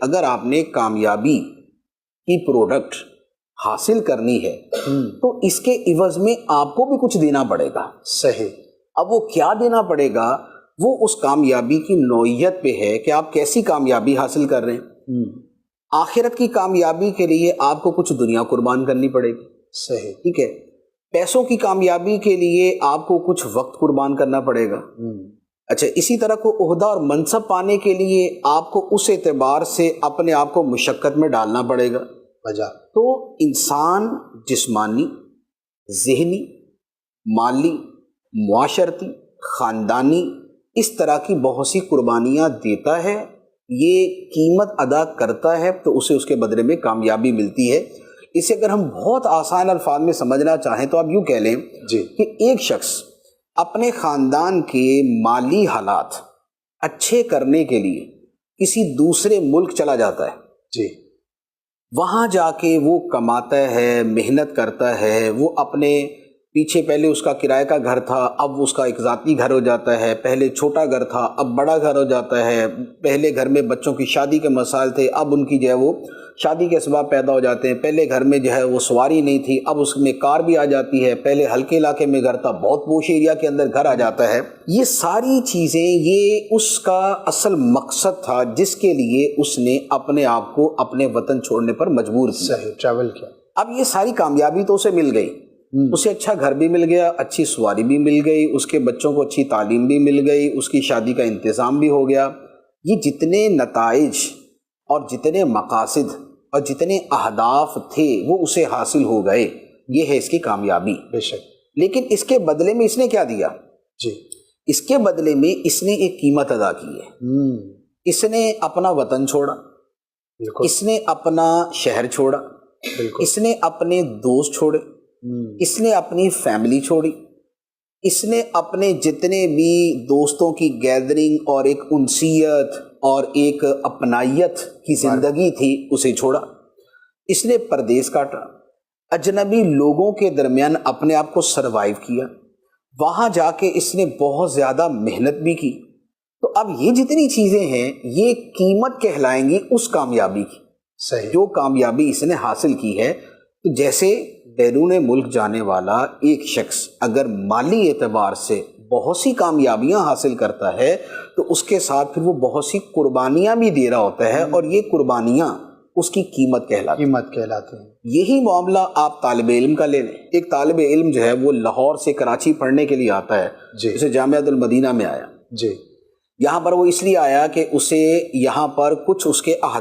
اگر آپ نے کامیابی کی پروڈکٹ حاصل کرنی ہے تو اس کے عوض میں آپ کو بھی کچھ دینا پڑے گا. صحیح. اب وہ کیا دینا پڑے گا؟ وہ اس کامیابی کی نوعیت پہ ہے کہ آپ کیسی کامیابی حاصل کر رہے ہیں. آخرت کی کامیابی کے لیے آپ کو کچھ دنیا قربان کرنی پڑے گی. صحیح. ٹھیک ہے. پیسوں کی کامیابی کے لیے آپ کو کچھ وقت قربان کرنا پڑے گا. اچھا، اسی طرح کو عہدہ اور منصب پانے کے لیے آپ کو اس اعتبار سے اپنے آپ کو مشقت میں ڈالنا پڑے گا. وجہ تو انسان جسمانی، ذہنی، مالی، معاشرتی، خاندانی اس طرح کی بہت سی قربانیاں دیتا ہے، یہ قیمت ادا کرتا ہے تو اسے اس کے بدلے میں کامیابی ملتی ہے. اسے اگر ہم بہت آسان الفاظ میں سمجھنا چاہیں تو آپ یوں کہہ لیں کہ ایک شخص اپنے خاندان کے مالی حالات اچھے کرنے کے لیے کسی دوسرے ملک چلا جاتا ہے. جی. وہاں جا کے وہ کماتا ہے، محنت کرتا ہے، وہ اپنے پیچھے پہلے اس کا کرائے کا گھر تھا، اب اس کا ایک ذاتی گھر ہو جاتا ہے. پہلے چھوٹا گھر تھا، اب بڑا گھر ہو جاتا ہے. پہلے گھر میں بچوں کی شادی کے مسائل تھے، اب ان کی جو ہے وہ شادی کے اسباب پیدا ہو جاتے ہیں. پہلے گھر میں جو ہے وہ سواری نہیں تھی، اب اس میں کار بھی آ جاتی ہے. پہلے ہلکے علاقے میں گھر تھا، بہت پوش ایریا کے اندر گھر آ جاتا ہے. یہ ساری چیزیں یہ اس کا اصل مقصد تھا جس کے لیے اس نے اپنے آپ کو اپنے وطن چھوڑنے پر مجبور کیا. صحیح. ٹریول کیا. اب یہ ساری کامیابی تو اسے مل گئی، اسے اچھا گھر بھی مل گیا، اچھی سواری بھی مل گئی، اس کے بچوں کو اچھی تعلیم بھی مل گئی، اس کی شادی کا انتظام بھی ہو گیا. یہ جتنے نتائج اور جتنے مقاصد اور جتنے اہداف تھے وہ اسے حاصل ہو گئے. یہ ہے اس کی کامیابی. بے شک. لیکن اس کے بدلے میں اس نے کیا دیا؟ جی. اس کے بدلے میں اس نے ایک قیمت ادا کی ہے. اس نے اپنا وطن چھوڑا، اس نے اپنا شہر چھوڑا، اس نے اپنے دوست چھوڑے، اس نے اپنی فیملی چھوڑی، اس نے اپنے جتنے بھی دوستوں کی گیدرنگ اور ایک انسیت اور ایک اپنائیت کی زندگی تھی اسے چھوڑا. اس نے پردیس کاٹا، اجنبی لوگوں کے درمیان اپنے آپ کو سروائیو کیا. وہاں جا کے اس نے بہت زیادہ محنت بھی کی. تو اب یہ جتنی چیزیں ہیں یہ قیمت کہلائیں گی اس کامیابی کی. صحیح. جو کامیابی اس نے حاصل کی ہے. تو جیسے بیرون ملک جانے والا ایک شخص اگر مالی اعتبار سے بہت سی کامیابیاں حاصل کرتا ہے تو اس کے ساتھ پھر وہ بہت سی قربانیاں بھی دے رہا ہوتا ہے، اور یہ قربانیاں اس کی قیمت کہلاتی ہیں. یہی معاملہ آپ طالب علم کا لے لیں. ایک طالب علم جو ہے وہ لاہور سے کراچی پڑھنے کے لیے آتا ہے. جسے جامعۃ المدینہ میں آیا. جی. یہاں پر وہ اس لیے آیا کہ اسے یہاں پر کچھ اس کے